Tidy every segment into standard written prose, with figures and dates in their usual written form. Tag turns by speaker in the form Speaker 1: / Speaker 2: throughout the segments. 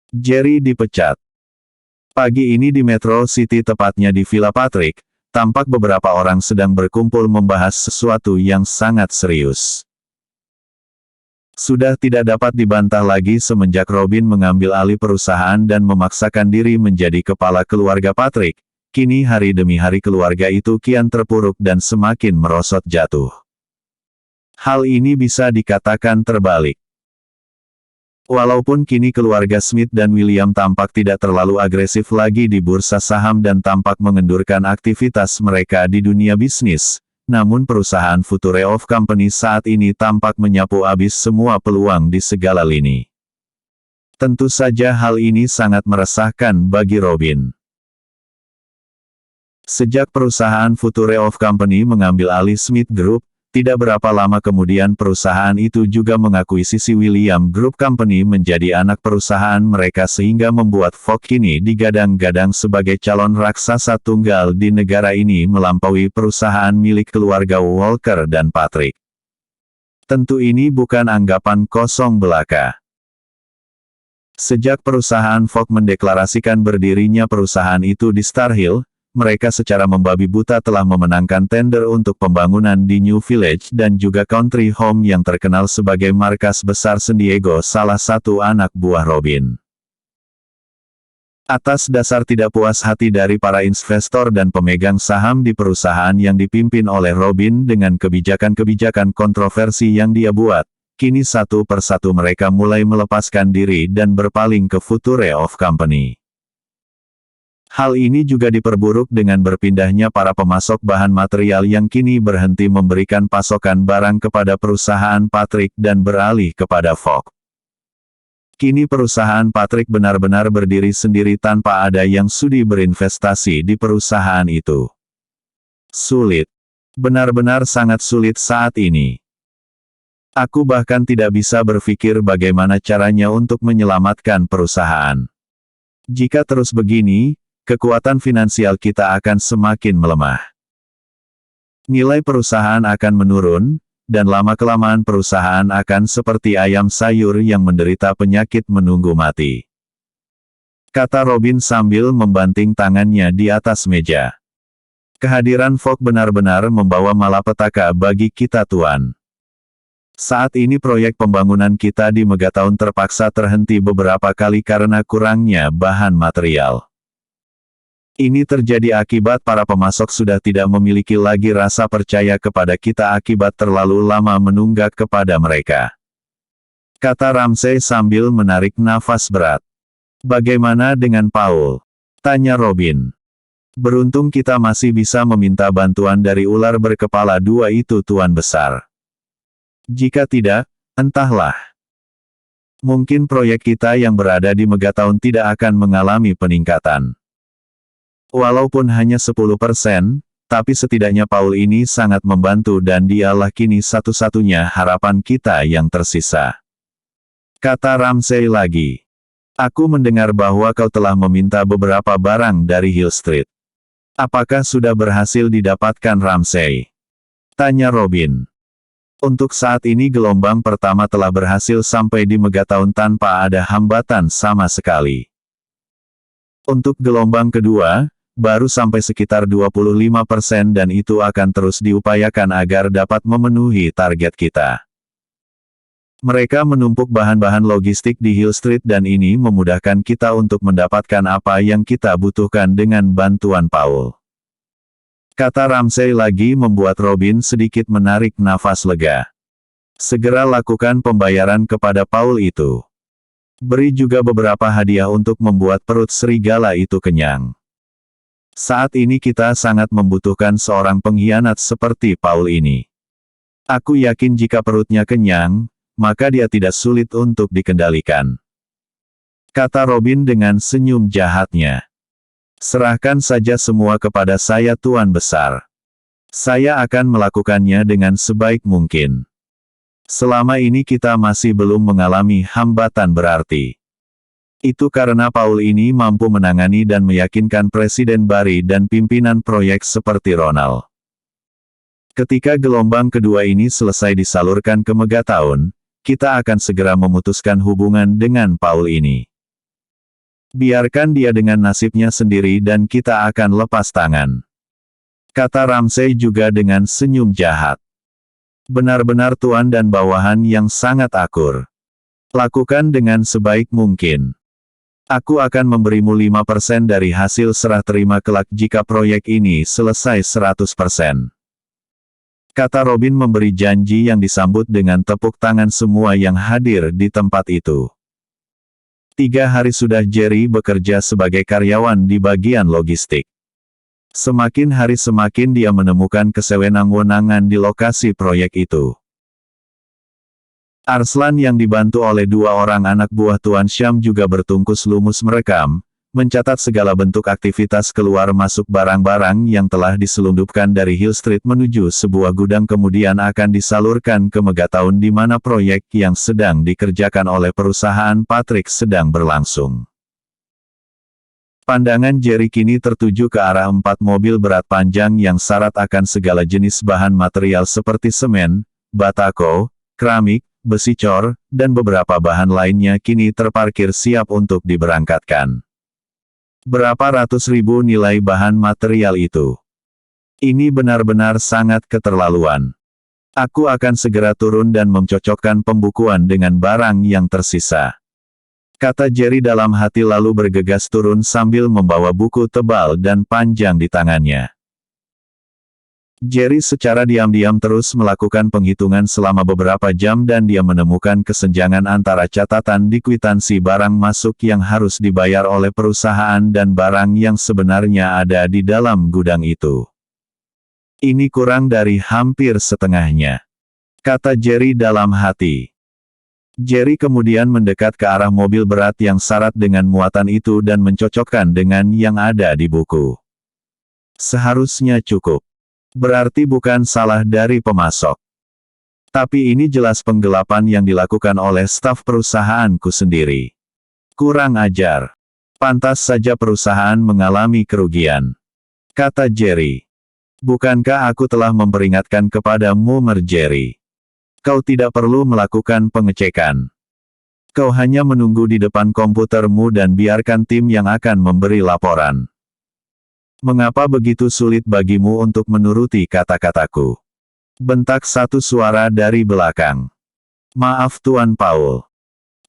Speaker 1: Jerry dipecat. Pagi ini di Metro City, tepatnya di Villa Patrick, tampak beberapa orang sedang berkumpul membahas sesuatu yang sangat serius. Sudah tidak dapat dibantah lagi semenjak Robin mengambil alih perusahaan dan memaksakan diri menjadi kepala keluarga Patrick, kini hari demi hari keluarga itu kian terpuruk dan semakin merosot jatuh. Hal ini bisa dikatakan terbalik. Walaupun kini keluarga Smith dan William tampak tidak terlalu agresif lagi di bursa saham dan tampak mengendurkan aktivitas mereka di dunia bisnis, namun perusahaan Future of Company saat ini tampak menyapu habis semua peluang di segala lini. Tentu saja hal ini sangat meresahkan bagi Robin. Sejak perusahaan Future of Company mengambil alih Smith Group, tidak berapa lama kemudian perusahaan itu juga mengakuisisi William Group Company menjadi anak perusahaan mereka sehingga membuat Fox kini digadang-gadang sebagai calon raksasa tunggal di negara ini melampaui perusahaan milik keluarga Walker dan Patrick. Tentu ini bukan anggapan kosong belaka. Sejak perusahaan Fox mendeklarasikan berdirinya perusahaan itu di Star Hill, mereka secara membabi buta telah memenangkan tender untuk pembangunan di New Village dan juga Country Home yang terkenal sebagai markas besar San Diego, salah satu anak buah Robin. Atas dasar tidak puas hati dari para investor dan pemegang saham di perusahaan yang dipimpin oleh Robin dengan kebijakan-kebijakan kontroversi yang dia buat, kini satu persatu mereka mulai melepaskan diri dan berpaling ke Future of Company. Hal ini juga diperburuk dengan berpindahnya para pemasok bahan material yang kini berhenti memberikan pasokan barang kepada perusahaan Patrick dan beralih kepada Fox. Kini perusahaan Patrick benar-benar berdiri sendiri tanpa ada yang sudi berinvestasi di perusahaan itu. Sulit. Benar-benar sangat sulit saat ini. Aku bahkan tidak bisa berpikir bagaimana caranya untuk menyelamatkan perusahaan. Jika terus begini, kekuatan finansial kita akan semakin melemah. Nilai perusahaan akan menurun, dan lama-kelamaan perusahaan akan seperti ayam sayur yang menderita penyakit menunggu mati. Kata Robin sambil membanting tangannya di atas meja. Kehadiran Fox benar-benar membawa malapetaka bagi kita Tuan. Saat ini proyek pembangunan kita di Megatown terpaksa terhenti beberapa kali karena kurangnya bahan material. Ini terjadi akibat para pemasok sudah tidak memiliki lagi rasa percaya kepada kita akibat terlalu lama menunggak kepada mereka. Kata Ramsey sambil menarik nafas berat. Bagaimana dengan Paul? Tanya Robin. Beruntung kita masih bisa meminta bantuan dari ular berkepala dua itu Tuan Besar. Jika tidak, entahlah. Mungkin proyek kita yang berada di Megatown tidak akan mengalami peningkatan. Walaupun hanya 10%, tapi setidaknya Paul ini sangat membantu dan dialah kini satu-satunya harapan kita yang tersisa. Kata Ramsey lagi. Aku mendengar bahwa kau telah meminta beberapa barang dari Hill Street. Apakah sudah berhasil didapatkan Ramsey? Tanya Robin. Untuk saat ini gelombang pertama telah berhasil sampai di Megatown tanpa ada hambatan sama sekali. Untuk gelombang kedua, baru sampai sekitar 25% dan itu akan terus diupayakan agar dapat memenuhi target kita. Mereka menumpuk bahan-bahan logistik di Hill Street dan ini memudahkan kita untuk mendapatkan apa yang kita butuhkan dengan bantuan Paul. Kata Ramsey lagi membuat Robin sedikit menarik nafas lega. Segera lakukan pembayaran kepada Paul itu. Beri juga beberapa hadiah untuk membuat perut serigala itu kenyang. Saat ini kita sangat membutuhkan seorang pengkhianat seperti Paul ini. Aku yakin jika perutnya kenyang, maka dia tidak sulit untuk dikendalikan. Kata Robin dengan senyum jahatnya. Serahkan saja semua kepada saya Tuan Besar. Saya akan melakukannya dengan sebaik mungkin. Selama ini kita masih belum mengalami hambatan berarti. Itu karena Paul ini mampu menangani dan meyakinkan Presiden Barry dan pimpinan proyek seperti Ronald. Ketika gelombang kedua ini selesai disalurkan ke Megatown, kita akan segera memutuskan hubungan dengan Paul ini. Biarkan dia dengan nasibnya sendiri dan kita akan lepas tangan. Kata Ramsay juga dengan senyum jahat. Benar-benar tuan dan bawahan yang sangat akur. Lakukan dengan sebaik mungkin. Aku akan memberimu 5% dari hasil serah terima kelak jika proyek ini selesai 100%. Kata Robin memberi janji yang disambut dengan tepuk tangan semua yang hadir di tempat itu. 3 hari sudah Jerry bekerja sebagai karyawan di bagian logistik. Semakin hari semakin dia menemukan kesewenang-wenangan di lokasi proyek itu. Arslan yang dibantu oleh 2 orang anak buah Tuan Syam juga bertungkus lumus merekam, mencatat segala bentuk aktivitas keluar masuk barang-barang yang telah diselundupkan dari Hill Street menuju sebuah gudang kemudian akan disalurkan ke Megatown di mana proyek yang sedang dikerjakan oleh perusahaan Patrick sedang berlangsung. Pandangan Jerry kini tertuju ke arah 4 mobil berat panjang yang syarat akan segala jenis bahan material seperti semen, batako, keramik, besi cor, dan beberapa bahan lainnya kini terparkir siap untuk diberangkatkan. Berapa ratus ribu nilai bahan material itu? Ini benar-benar sangat keterlaluan. Aku akan segera turun dan mencocokkan pembukuan dengan barang yang tersisa. Kata Jerry dalam hati lalu bergegas turun sambil membawa buku tebal dan panjang di tangannya. Jerry secara diam-diam terus melakukan penghitungan selama beberapa jam dan dia menemukan kesenjangan antara catatan di kwitansi barang masuk yang harus dibayar oleh perusahaan dan barang yang sebenarnya ada di dalam gudang itu. Ini kurang dari hampir setengahnya. Kata Jerry dalam hati. Jerry kemudian mendekat ke arah mobil berat yang syarat dengan muatan itu dan mencocokkan dengan yang ada di buku. Seharusnya cukup. Berarti bukan salah dari pemasok. Tapi ini jelas penggelapan yang dilakukan oleh staf perusahaanku sendiri. Kurang ajar. Pantas saja perusahaan mengalami kerugian. Kata Jerry. Bukankah aku telah memperingatkan kepadamu, Jerry? Kau tidak perlu melakukan pengecekan. Kau hanya menunggu di depan komputermu dan biarkan tim yang akan memberi laporan. Mengapa begitu sulit bagimu untuk menuruti kata-kataku? Bentak satu suara dari belakang. Maaf Tuan Paul.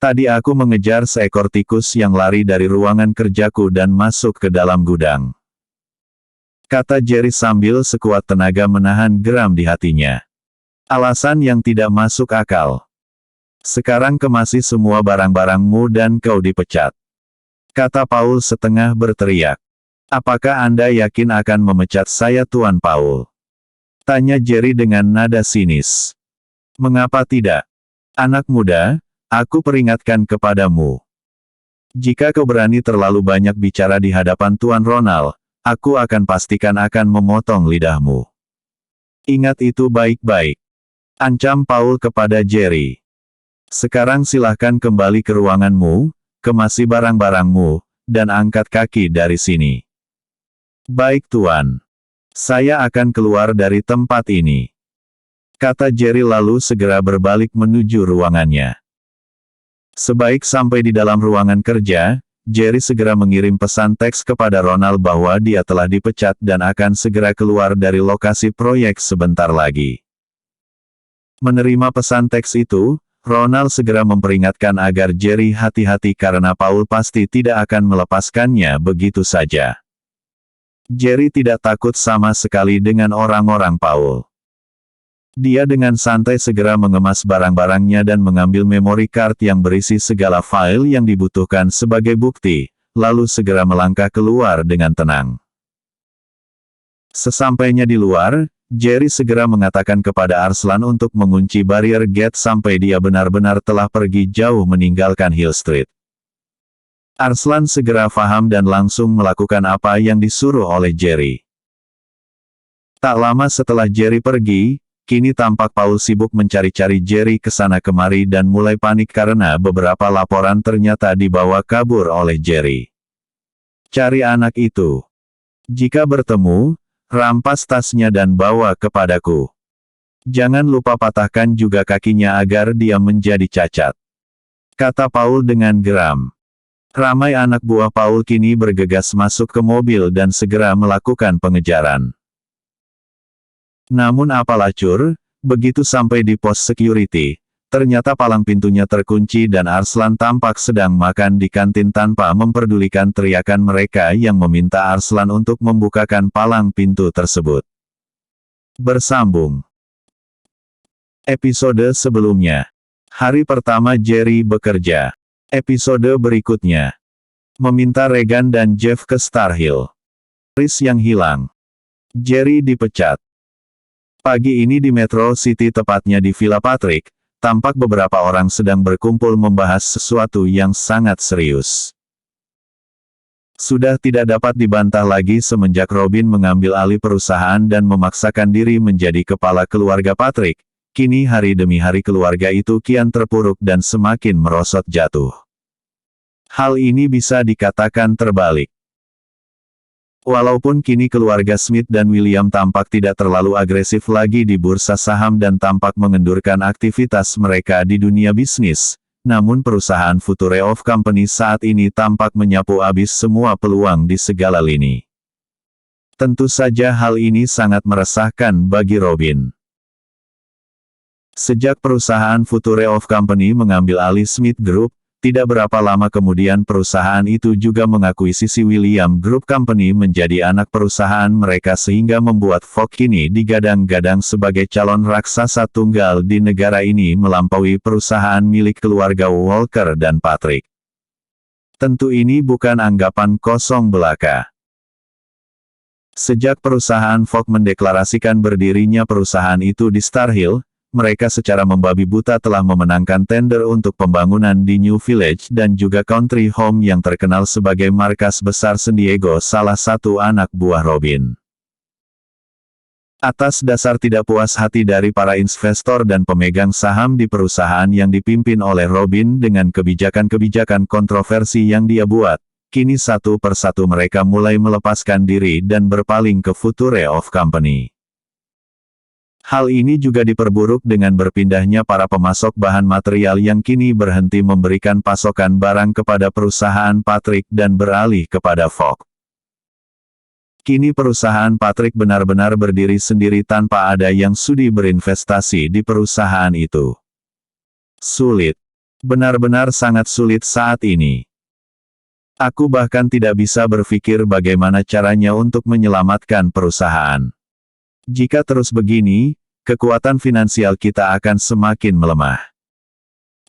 Speaker 1: Tadi aku mengejar seekor tikus yang lari dari ruangan kerjaku dan masuk ke dalam gudang. Kata Jerry sambil sekuat tenaga menahan geram di hatinya. Alasan yang tidak masuk akal. Sekarang kemasi semua barang-barangmu dan kau dipecat. Kata Paul setengah berteriak. Apakah Anda yakin akan memecat saya Tuan Paul? Tanya Jerry dengan nada sinis. Mengapa tidak? Anak muda, aku peringatkan kepadamu. Jika kau berani terlalu banyak bicara di hadapan Tuan Ronald, aku akan pastikan akan memotong lidahmu. Ingat itu baik-baik. Ancam Paul kepada Jerry. Sekarang silahkan kembali ke ruanganmu, kemasi barang-barangmu, dan angkat kaki dari sini. Baik Tuan. Saya akan keluar dari tempat ini. Kata Jerry lalu segera berbalik menuju ruangannya. Sebaik sampai di dalam ruangan kerja, Jerry segera mengirim pesan teks kepada Ronald bahwa dia telah dipecat dan akan segera keluar dari lokasi proyek sebentar lagi. Menerima pesan teks itu, Ronald segera memperingatkan agar Jerry hati-hati karena Paul pasti tidak akan melepaskannya begitu saja. Jerry tidak takut sama sekali dengan orang-orang Paul. Dia dengan santai segera mengemas barang-barangnya dan mengambil memory card yang berisi segala file yang dibutuhkan sebagai bukti, lalu segera melangkah keluar dengan tenang. Sesampainya di luar, Jerry segera mengatakan kepada Arslan untuk mengunci barrier gate sampai dia benar-benar telah pergi jauh meninggalkan Hill Street. Arslan segera paham dan langsung melakukan apa yang disuruh oleh Jerry. Tak lama setelah Jerry pergi, kini tampak Paul sibuk mencari-cari Jerry ke sana kemari dan mulai panik karena beberapa laporan ternyata dibawa kabur oleh Jerry. Cari anak itu. Jika bertemu, rampas tasnya dan bawa kepadaku. Jangan lupa patahkan juga kakinya agar dia menjadi cacat. Kata Paul dengan geram. Ramai anak buah Paul kini bergegas masuk ke mobil dan segera melakukan pengejaran. Namun apalah cur, begitu sampai di pos security, ternyata palang pintunya terkunci dan Arslan tampak sedang makan di kantin tanpa memperdulikan teriakan mereka yang meminta Arslan untuk membukakan palang pintu tersebut. Bersambung. Episode sebelumnya. Hari pertama Jerry bekerja. Episode berikutnya. Meminta Regan dan Jeff ke Star Hill. Chris yang hilang. Jerry dipecat. Pagi ini di Metro City, tepatnya di Villa Patrick, tampak beberapa orang sedang berkumpul membahas sesuatu yang sangat serius. Sudah tidak dapat dibantah lagi semenjak Robin mengambil alih perusahaan dan memaksakan diri menjadi kepala keluarga Patrick. Kini hari demi hari keluarga itu kian terpuruk dan semakin merosot jatuh. Hal ini bisa dikatakan terbalik. Walaupun kini keluarga Smith dan William tampak tidak terlalu agresif lagi di bursa saham dan tampak mengendurkan aktivitas mereka di dunia bisnis, namun perusahaan Future of Company saat ini tampak menyapu habis semua peluang di segala lini. Tentu saja hal ini sangat meresahkan bagi Robin. Sejak perusahaan Future of Company mengambil alih Smith Group, tidak berapa lama kemudian perusahaan itu juga mengakuisisi William Group Company menjadi anak perusahaan mereka sehingga membuat Fogg kini digadang-gadang sebagai calon raksasa tunggal di negara ini melampaui perusahaan milik keluarga Walker dan Patrick. Tentu ini bukan anggapan kosong belaka. Sejak perusahaan Fogg mendeklarasikan berdirinya perusahaan itu di Star Hill, mereka secara membabi buta telah memenangkan tender untuk pembangunan di New Village dan juga Country Home yang terkenal sebagai markas besar San Diego, salah satu anak buah Robin. Atas dasar tidak puas hati dari para investor dan pemegang saham di perusahaan yang dipimpin oleh Robin dengan kebijakan-kebijakan kontroversi yang dia buat, kini satu persatu mereka mulai melepaskan diri dan berpaling ke Future of Company. Hal ini juga diperburuk dengan berpindahnya para pemasok bahan material yang kini berhenti memberikan pasokan barang kepada perusahaan Patrick dan beralih kepada Fogg. Kini perusahaan Patrick benar-benar berdiri sendiri tanpa ada yang sudi berinvestasi di perusahaan itu. Sulit. Benar-benar sangat sulit saat ini. Aku bahkan tidak bisa berpikir bagaimana caranya untuk menyelamatkan perusahaan. Jika terus begini, kekuatan finansial kita akan semakin melemah.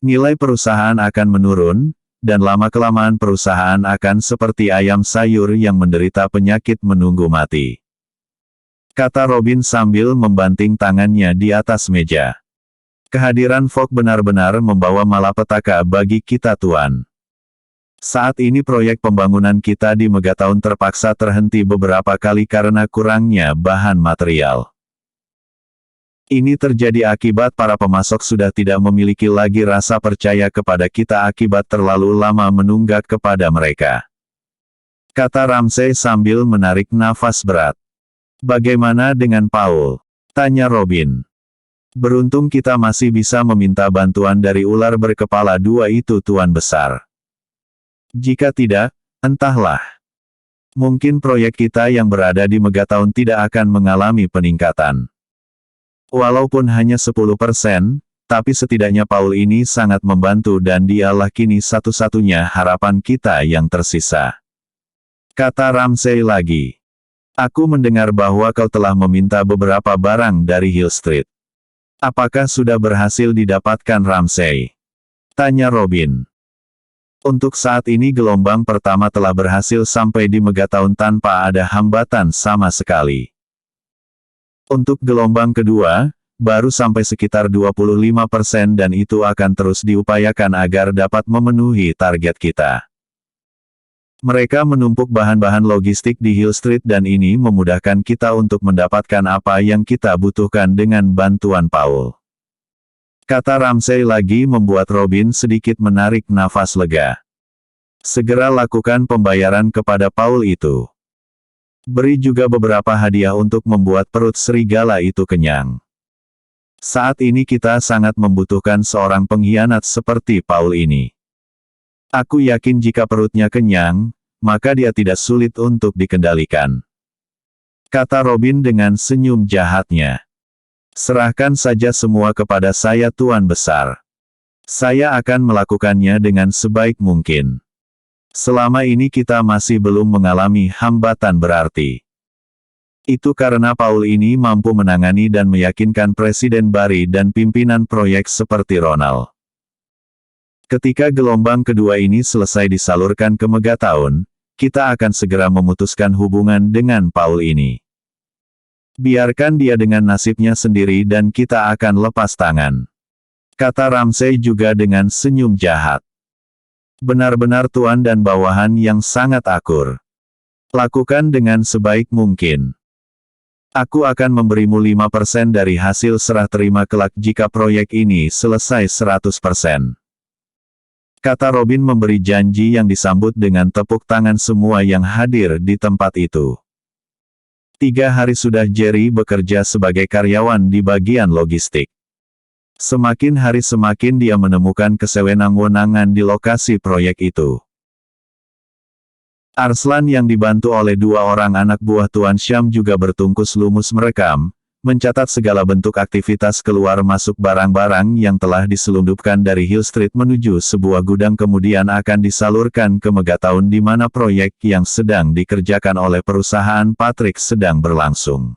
Speaker 1: Nilai perusahaan akan menurun, dan lama-kelamaan perusahaan akan seperti ayam sayur yang menderita penyakit menunggu mati. Kata Robin sambil membanting tangannya di atas meja. Kehadiran Fogg benar-benar membawa malapetaka bagi kita tuan. Saat ini proyek pembangunan kita di Megatown terpaksa terhenti beberapa kali karena kurangnya bahan material. Ini terjadi akibat para pemasok sudah tidak memiliki lagi rasa percaya kepada kita akibat terlalu lama menunggak kepada mereka. Kata Ramsay sambil menarik nafas berat. Bagaimana dengan Paul? Tanya Robin. Beruntung kita masih bisa meminta bantuan dari ular berkepala dua itu tuan besar. Jika tidak, entahlah. Mungkin proyek kita yang berada di Megatown tidak akan mengalami peningkatan. Walaupun hanya 10%, tapi setidaknya Paul ini sangat membantu dan dialah kini satu-satunya harapan kita yang tersisa. Kata Ramsay lagi. Aku mendengar bahwa kau telah meminta beberapa barang dari Hill Street. Apakah sudah berhasil didapatkan Ramsay? Tanya Robin. Untuk saat ini gelombang pertama telah berhasil sampai di Megatown tanpa ada hambatan sama sekali. Untuk gelombang kedua, baru sampai sekitar 25% dan itu akan terus diupayakan agar dapat memenuhi target kita. Mereka menumpuk bahan-bahan logistik di Hill Street dan ini memudahkan kita untuk mendapatkan apa yang kita butuhkan dengan bantuan Paul. Kata Ramsay lagi membuat Robin sedikit menarik nafas lega. Segera lakukan pembayaran kepada Paul itu. Beri juga beberapa hadiah untuk membuat perut serigala itu kenyang. Saat ini kita sangat membutuhkan seorang pengkhianat seperti Paul ini. Aku yakin jika perutnya kenyang, maka dia tidak sulit untuk dikendalikan. Kata Robin dengan senyum jahatnya. Serahkan saja semua kepada saya Tuan Besar. Saya akan melakukannya dengan sebaik mungkin. Selama ini kita masih belum mengalami hambatan berarti. Itu karena Paul ini mampu menangani dan meyakinkan Presiden Barry dan pimpinan proyek seperti Ronald. Ketika gelombang kedua ini selesai disalurkan ke Megaton, kita akan segera memutuskan hubungan dengan Paul ini. Biarkan dia dengan nasibnya sendiri dan kita akan lepas tangan. Kata Ramsay juga dengan senyum jahat. Benar-benar tuan dan bawahan yang sangat akur. Lakukan dengan sebaik mungkin. Aku akan memberimu 5% dari hasil serah terima kelak jika proyek ini selesai 100%. Kata Robin memberi janji yang disambut dengan tepuk tangan semua yang hadir di tempat itu. 3 hari sudah Jerry bekerja sebagai karyawan di bagian logistik. Semakin hari semakin dia menemukan kesewenang-wenangan di lokasi proyek itu. Arslan yang dibantu oleh 2 orang anak buah Tuan Syam juga bertungkus lumus merekam, mencatat segala bentuk aktivitas keluar masuk barang-barang yang telah diselundupkan dari Hill Street menuju sebuah gudang kemudian akan disalurkan ke Megaton di mana proyek yang sedang dikerjakan oleh perusahaan Patrick sedang berlangsung.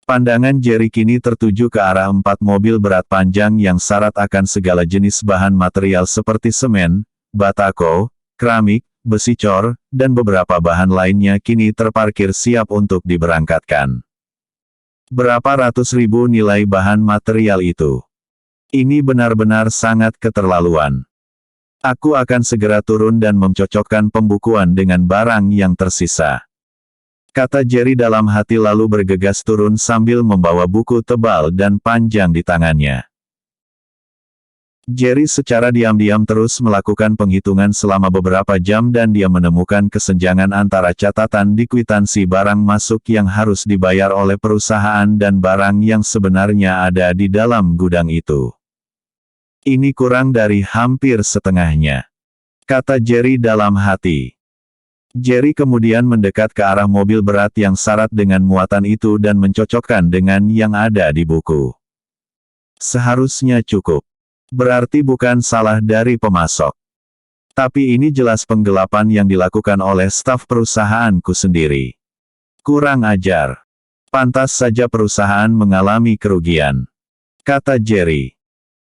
Speaker 1: Pandangan Jerry kini tertuju ke arah 4 mobil berat panjang yang syarat akan segala jenis bahan material seperti semen, batako, keramik, besi cor, dan beberapa bahan lainnya kini terparkir siap untuk diberangkatkan. Berapa ratus ribu nilai bahan material itu? Ini benar-benar sangat keterlaluan. Aku akan segera turun dan mencocokkan pembukuan dengan barang yang tersisa. Kata Jerry dalam hati lalu bergegas turun sambil membawa buku tebal dan panjang di tangannya. Jerry secara diam-diam terus melakukan penghitungan selama beberapa jam dan dia menemukan kesenjangan antara catatan di kwitansi barang masuk yang harus dibayar oleh perusahaan dan barang yang sebenarnya ada di dalam gudang itu. Ini kurang dari hampir setengahnya. Kata Jerry dalam hati. Jerry kemudian mendekat ke arah mobil berat yang syarat dengan muatan itu dan mencocokkan dengan yang ada di buku. Seharusnya cukup. Berarti bukan salah dari pemasok. Tapi ini jelas penggelapan yang dilakukan oleh staf perusahaanku sendiri. Kurang ajar. Pantas saja perusahaan mengalami kerugian. Kata Jerry.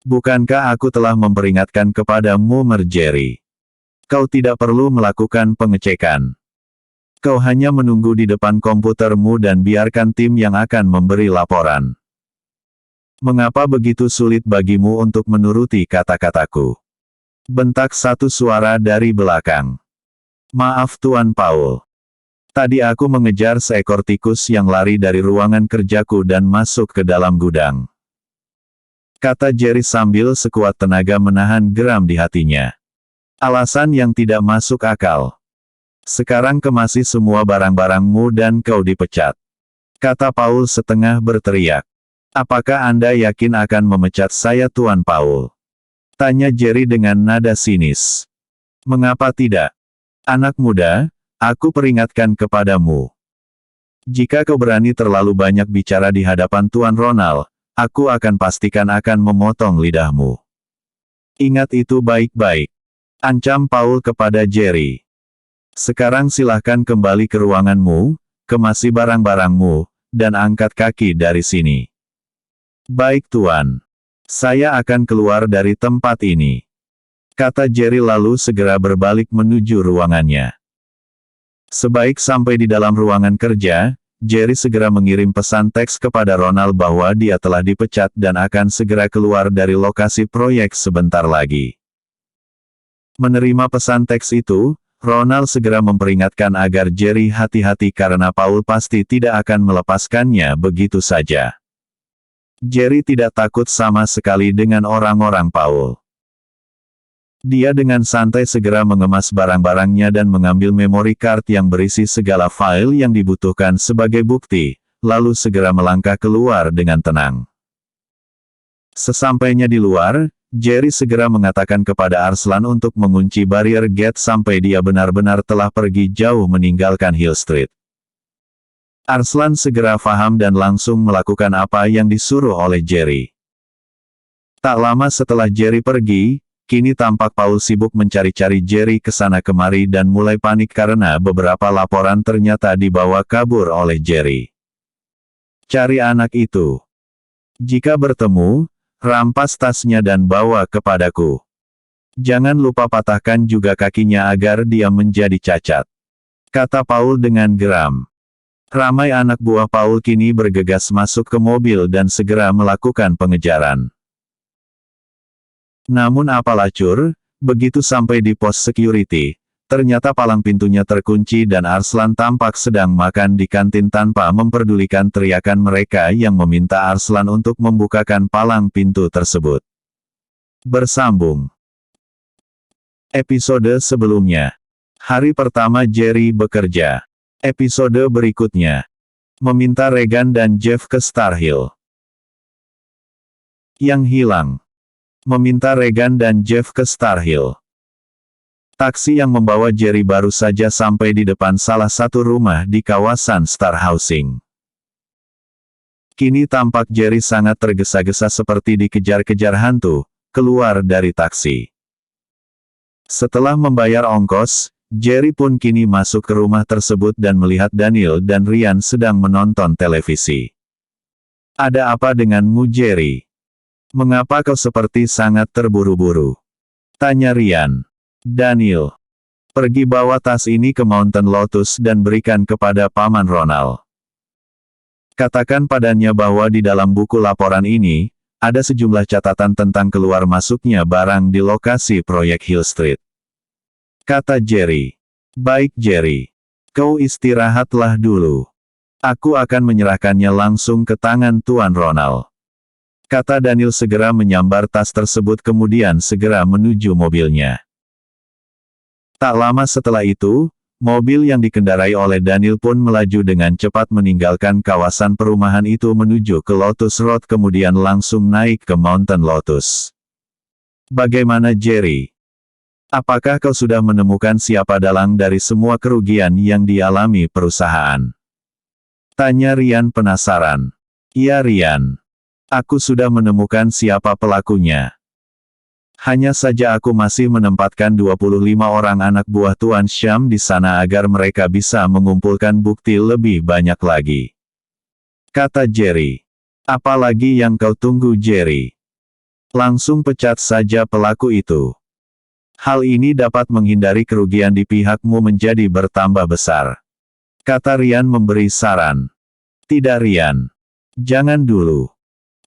Speaker 1: Bukankah aku telah memperingatkan kepadamu Jerry? Kau tidak perlu melakukan pengecekan. Kau hanya menunggu di depan komputermu dan biarkan tim yang akan memberi laporan. Mengapa begitu sulit bagimu untuk menuruti kata-kataku? Bentak satu suara dari belakang. Maaf Tuan Paul. Tadi aku mengejar seekor tikus yang lari dari ruangan kerjaku dan masuk ke dalam gudang. Kata Jerry sambil sekuat tenaga menahan geram di hatinya. Alasan yang tidak masuk akal. Sekarang kemasi semua barang-barangmu dan kau dipecat. Kata Paul setengah berteriak. Apakah Anda yakin akan memecat saya Tuan Paul? Tanya Jerry dengan nada sinis. Mengapa tidak? Anak muda, aku peringatkan kepadamu. Jika kau berani terlalu banyak bicara di hadapan Tuan Ronald, aku akan pastikan akan memotong lidahmu. Ingat itu baik-baik. Ancam Paul kepada Jerry. Sekarang silahkan kembali ke ruanganmu, kemasi barang-barangmu, dan angkat kaki dari sini. Baik Tuan. Saya akan keluar dari tempat ini. Kata Jerry lalu segera berbalik menuju ruangannya. Sebaik sampai di dalam ruangan kerja, Jerry segera mengirim pesan teks kepada Ronald bahwa dia telah dipecat dan akan segera keluar dari lokasi proyek sebentar lagi. Menerima pesan teks itu, Ronald segera memperingatkan agar Jerry hati-hati karena Paul pasti tidak akan melepaskannya begitu saja. Jerry tidak takut sama sekali dengan orang-orang Paul. Dia dengan santai segera mengemas barang-barangnya dan mengambil memory card yang berisi segala file yang dibutuhkan sebagai bukti, lalu segera melangkah keluar dengan tenang. Sesampainya di luar, Jerry segera mengatakan kepada Arslan untuk mengunci barrier gate sampai dia benar-benar telah pergi jauh meninggalkan Hill Street. Arslan segera paham dan langsung melakukan apa yang disuruh oleh Jerry. Tak lama setelah Jerry pergi, kini tampak Paul sibuk mencari-cari Jerry ke sana kemari dan mulai panik karena beberapa laporan ternyata dibawa kabur oleh Jerry. Cari anak itu. Jika bertemu, rampas tasnya dan bawa kepadaku. Jangan lupa patahkan juga kakinya agar dia menjadi cacat, kata Paul dengan geram. Ramai anak buah Paul kini bergegas masuk ke mobil dan segera melakukan pengejaran. Namun apalah cur, begitu sampai di pos security, ternyata palang pintunya terkunci dan Arslan tampak sedang makan di kantin tanpa memperdulikan teriakan mereka yang meminta Arslan untuk membukakan palang pintu tersebut. Bersambung. Episode sebelumnya. Hari pertama Jerry bekerja. Episode berikutnya. Meminta Regan dan Jeff ke Star Hill. Yang hilang. Meminta Regan dan Jeff ke Star Hill. Taksi yang membawa Jerry baru saja sampai di depan salah satu rumah di kawasan Star Housing. Kini tampak Jerry sangat tergesa-gesa seperti dikejar-kejar hantu, keluar dari taksi. Setelah membayar ongkos, Jerry pun kini masuk ke rumah tersebut dan melihat Daniel dan Ryan sedang menonton televisi. Ada apa denganmu Jerry? Mengapa kau seperti sangat terburu-buru? Tanya Ryan. Daniel, pergi bawa tas ini ke Mountain Lotus dan berikan kepada Paman Ronald. Katakan padanya bahwa di dalam buku laporan ini, ada sejumlah catatan tentang keluar masuknya barang di lokasi proyek Hill Street. Kata Jerry. Baik Jerry. Kau istirahatlah dulu. Aku akan menyerahkannya langsung ke tangan Tuan Ronald. Kata Daniel segera menyambar tas tersebut kemudian segera menuju mobilnya. Tak lama setelah itu, mobil yang dikendarai oleh Daniel pun melaju dengan cepat meninggalkan kawasan perumahan itu menuju ke Lotus Road kemudian langsung naik ke Mountain Lotus. Bagaimana Jerry? Apakah kau sudah menemukan siapa dalang dari semua kerugian yang dialami perusahaan? Tanya Ryan penasaran. Iya Ryan. Aku sudah menemukan siapa pelakunya. Hanya saja aku masih menempatkan 25 orang anak buah Tuan Syam di sana agar mereka bisa mengumpulkan bukti lebih banyak lagi. Kata Jerry. Apalagi yang kau tunggu Jerry? Langsung pecat saja pelaku itu. Hal ini dapat menghindari kerugian di pihakmu menjadi bertambah besar. Kata Ryan memberi saran. Tidak Ryan. Jangan dulu.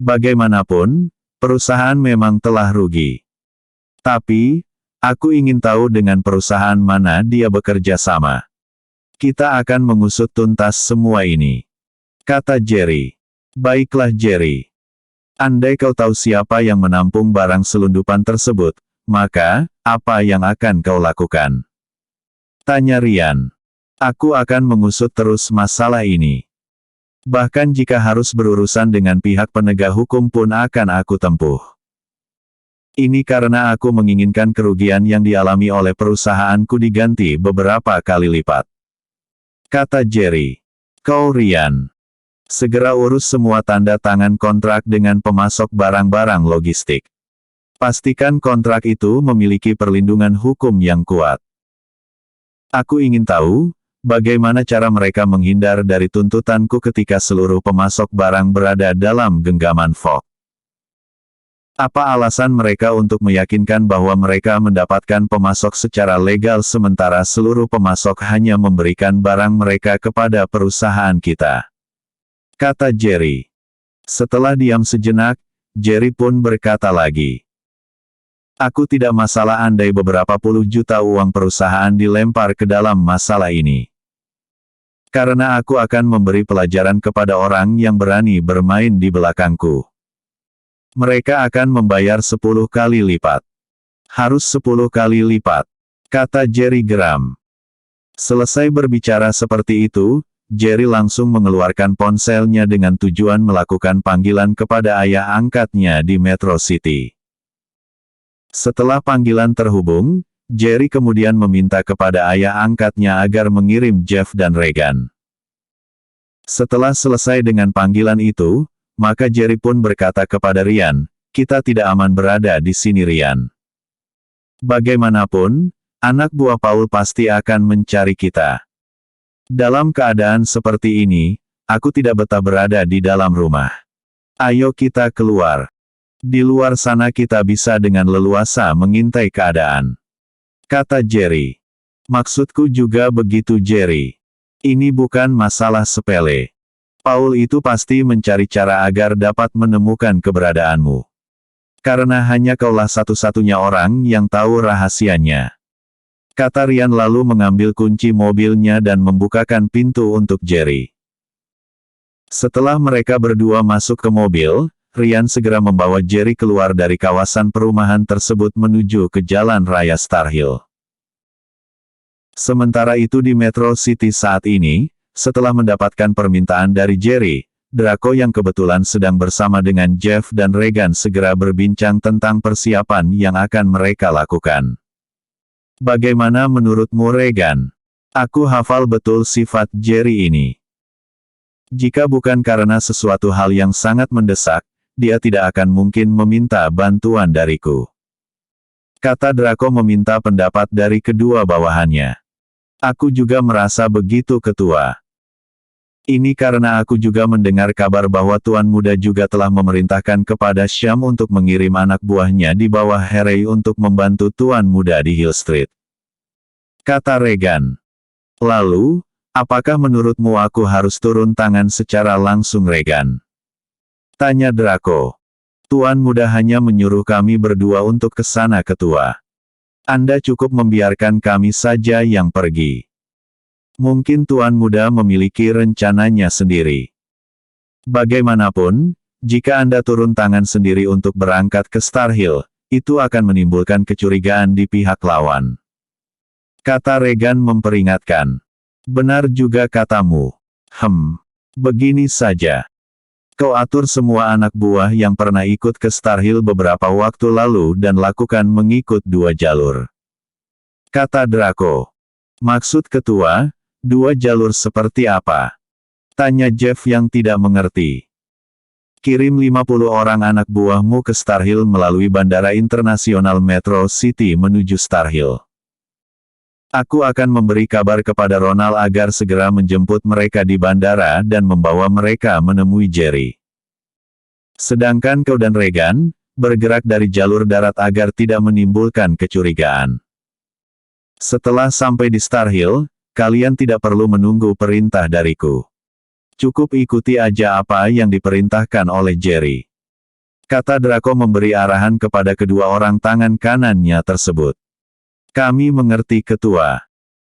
Speaker 1: Bagaimanapun, perusahaan memang telah rugi. Tapi, aku ingin tahu dengan perusahaan mana dia bekerja sama. Kita akan mengusut tuntas semua ini. Kata Jerry. Baiklah Jerry. Andai kau tahu siapa yang menampung barang selundupan tersebut, maka, apa yang akan kau lakukan? Tanya Ryan. Aku akan mengusut terus masalah ini. Bahkan jika harus berurusan dengan pihak penegak hukum pun akan aku tempuh. Ini karena aku menginginkan kerugian yang dialami oleh perusahaanku diganti beberapa kali lipat. Kata Jerry. Kau Ryan. Segera urus semua tanda tangan kontrak dengan pemasok barang-barang logistik. Pastikan kontrak itu memiliki perlindungan hukum yang kuat. Aku ingin tahu, bagaimana cara mereka menghindar dari tuntutanku ketika seluruh pemasok barang berada dalam genggaman Fogg. Apa alasan mereka untuk meyakinkan bahwa mereka mendapatkan pemasok secara legal sementara seluruh pemasok hanya memberikan barang mereka kepada perusahaan kita? Kata Jerry. Setelah diam sejenak, Jerry pun berkata lagi. Aku tidak masalah andai beberapa puluh juta uang perusahaan dilempar ke dalam masalah ini. Karena aku akan memberi pelajaran kepada orang yang berani bermain di belakangku. Mereka akan membayar 10 kali lipat. Harus 10 kali lipat. Kata Jerry geram. Selesai berbicara seperti itu, Jerry langsung mengeluarkan ponselnya dengan tujuan melakukan panggilan kepada ayah angkatnya di Metro City. Setelah panggilan terhubung, Jerry kemudian meminta kepada ayah angkatnya agar mengirim Jeff dan Regan. Setelah selesai dengan panggilan itu, maka Jerry pun berkata kepada Ryan, "Kita tidak aman berada di sini, Ryan. Bagaimanapun, anak buah Paul pasti akan mencari kita. Dalam keadaan seperti ini, aku tidak betah berada di dalam rumah. Ayo kita keluar. Di luar sana kita bisa dengan leluasa mengintai keadaan," kata Jerry. "Maksudku juga begitu, Jerry. Ini bukan masalah sepele. Paul itu pasti mencari cara agar dapat menemukan keberadaanmu. Karena hanya kaulah satu-satunya orang yang tahu rahasianya," kata Ryan lalu mengambil kunci mobilnya dan membukakan pintu untuk Jerry. Setelah mereka berdua masuk ke mobil, Ryan segera membawa Jerry keluar dari kawasan perumahan tersebut menuju ke jalan raya Star Hill. Sementara itu di Metro City saat ini, setelah mendapatkan permintaan dari Jerry, Draco yang kebetulan sedang bersama dengan Jeff dan Regan segera berbincang tentang persiapan yang akan mereka lakukan. "Bagaimana menurutmu, Regan? Aku hafal betul sifat Jerry ini. Jika bukan karena sesuatu hal yang sangat mendesak, dia tidak akan mungkin meminta bantuan dariku," kata Draco meminta pendapat dari kedua bawahannya. "Aku juga merasa begitu, Ketua. Ini karena aku juga mendengar kabar bahwa Tuan Muda juga telah memerintahkan kepada Syam untuk mengirim anak buahnya di bawah Harry untuk membantu Tuan Muda di Hill Street," kata Regan. "Lalu, apakah menurutmu aku harus turun tangan secara langsung, Regan?" tanya Draco. "Tuan Muda hanya menyuruh kami berdua untuk ke sana, Ketua. Anda cukup membiarkan kami saja yang pergi. Mungkin Tuan Muda memiliki rencananya sendiri. Bagaimanapun, jika Anda turun tangan sendiri untuk berangkat ke Star Hill, itu akan menimbulkan kecurigaan di pihak lawan," kata Regan memperingatkan. "Benar juga katamu. Begini saja. Kau atur semua anak buah yang pernah ikut ke Star Hill beberapa waktu lalu dan lakukan mengikut 2 jalur," kata Draco. "Maksud Ketua, 2 jalur seperti apa?" tanya Jeff yang tidak mengerti. "Kirim 50 orang anak buahmu ke Star Hill melalui Bandara Internasional Metro City menuju Star Hill. Aku akan memberi kabar kepada Ronald agar segera menjemput mereka di bandara dan membawa mereka menemui Jerry. Sedangkan kau dan Regan, bergerak dari jalur darat agar tidak menimbulkan kecurigaan. Setelah sampai di Star Hill, kalian tidak perlu menunggu perintah dariku. Cukup ikuti aja apa yang diperintahkan oleh Jerry," kata Draco memberi arahan kepada kedua orang tangan kanannya tersebut. "Kami mengerti, Ketua,"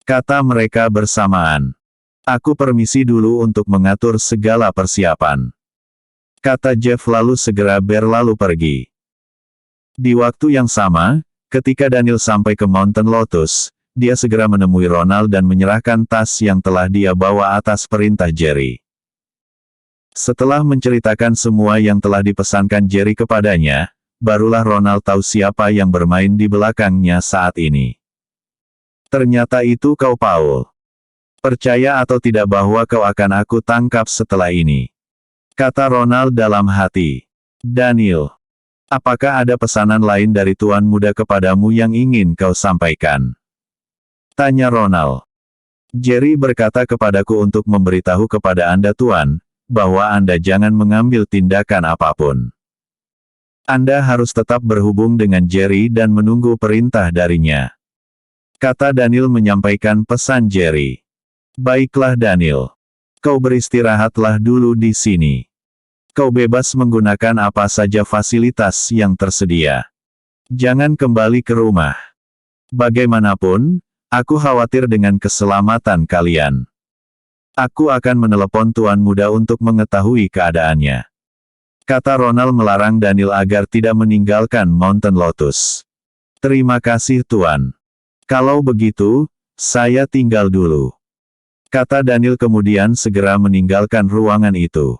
Speaker 1: kata mereka bersamaan. "Aku permisi dulu untuk mengatur segala persiapan," kata Jeff lalu segera berlalu pergi. Di waktu yang sama, ketika Daniel sampai ke Mountain Lotus, dia segera menemui Ronald dan menyerahkan tas yang telah dia bawa atas perintah Jerry. Setelah menceritakan semua yang telah dipesankan Jerry kepadanya, barulah Ronald tahu siapa yang bermain di belakangnya saat ini. "Ternyata itu kau, Paul. Percaya atau tidak bahwa kau akan aku tangkap setelah ini," kata Ronald dalam hati. "Daniel, apakah ada pesanan lain dari Tuan Muda kepadamu yang ingin kau sampaikan?" tanya Ronald. "Jerry berkata kepadaku untuk memberitahu kepada Anda, Tuan, bahwa Anda jangan mengambil tindakan apapun. Anda harus tetap berhubung dengan Jerry dan menunggu perintah darinya," kata Daniel menyampaikan pesan Jerry. "Baiklah Daniel. Kau beristirahatlah dulu di sini. Kau bebas menggunakan apa saja fasilitas yang tersedia. Jangan kembali ke rumah. Bagaimanapun, aku khawatir dengan keselamatan kalian. Aku akan menelepon Tuan Muda untuk mengetahui keadaannya," kata Ronald melarang Daniel agar tidak meninggalkan Mountain Lotus. "Terima kasih Tuan. Kalau begitu, saya tinggal dulu," kata Daniel kemudian segera meninggalkan ruangan itu.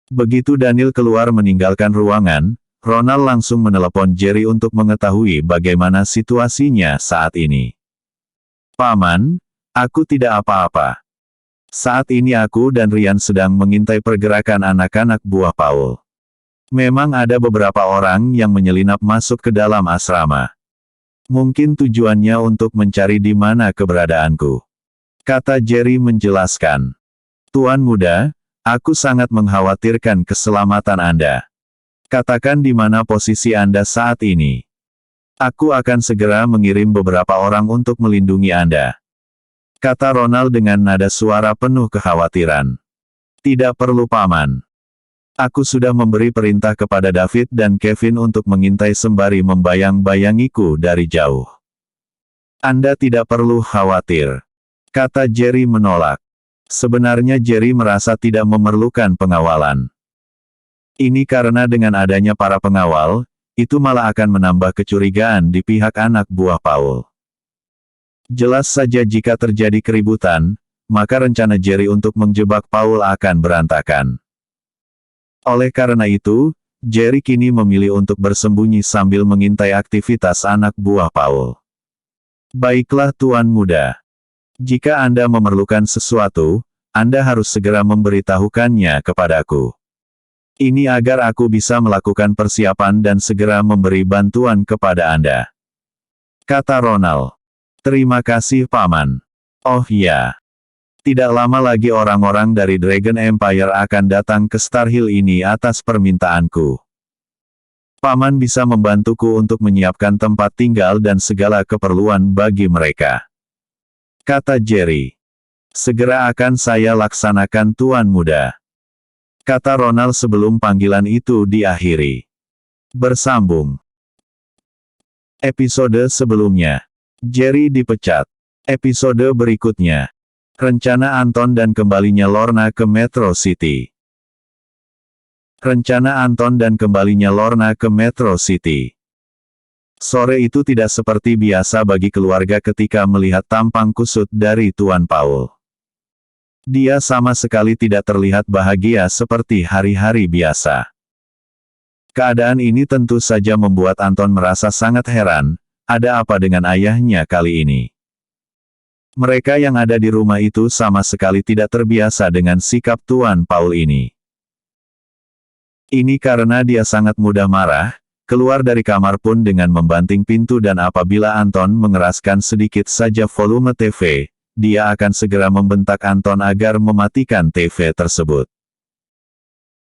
Speaker 1: Begitu Daniel keluar meninggalkan ruangan, Ronald langsung menelepon Jerry untuk mengetahui bagaimana situasinya saat ini. Paman, aku tidak apa-apa. Saat ini aku dan Ryan sedang mengintai pergerakan anak-anak buah Paul. Memang ada beberapa orang yang menyelinap masuk ke dalam asrama. Mungkin tujuannya untuk mencari di mana keberadaanku, kata Jerry menjelaskan. Tuan muda, aku sangat mengkhawatirkan keselamatan Anda. Katakan di mana posisi Anda saat ini. Aku akan segera mengirim beberapa orang untuk melindungi Anda, kata Ronald dengan nada suara penuh kekhawatiran. Tidak perlu paman. Aku sudah memberi perintah kepada David dan Kevin untuk mengintai sembari membayang-bayangiku dari jauh. Anda tidak perlu khawatir, kata Jerry menolak. Sebenarnya Jerry merasa tidak memerlukan pengawalan. Ini karena dengan adanya para pengawal, itu malah akan menambah kecurigaan di pihak anak buah Paul. Jelas saja jika terjadi keributan, maka rencana Jerry untuk menjebak Paul akan berantakan. Oleh karena itu, Jerry kini memilih untuk bersembunyi sambil mengintai aktivitas anak buah Paul. Baiklah tuan muda. Jika Anda memerlukan sesuatu, Anda harus segera memberitahukannya kepadaku. Ini agar aku bisa melakukan persiapan dan segera memberi bantuan kepada Anda, kata Ronald. Terima kasih paman. Oh ya. Tidak lama lagi orang-orang dari Dragon Empire akan datang ke Star Hill ini atas permintaanku. Paman bisa membantuku untuk menyiapkan tempat tinggal dan segala keperluan bagi mereka, kata Jerry. Segera akan saya laksanakan tuan muda, kata Ronald sebelum panggilan itu diakhiri. Bersambung. Episode sebelumnya. Jerry dipecat. Episode berikutnya. Rencana Anton dan kembalinya Lorna ke Metro City. Rencana Anton dan kembalinya Lorna ke Metro City. Sore itu tidak seperti biasa bagi keluarga ketika melihat tampang kusut dari Tuan Paul. Dia sama sekali tidak terlihat bahagia seperti hari-hari biasa. Keadaan ini tentu saja membuat Anton merasa sangat heran, ada apa dengan ayahnya kali ini? Mereka yang ada di rumah itu sama sekali tidak terbiasa dengan sikap Tuan Paul ini. Ini karena dia sangat mudah marah, keluar dari kamar pun dengan membanting pintu dan apabila Anton mengeraskan sedikit saja volume TV, dia akan segera membentak Anton agar mematikan TV tersebut.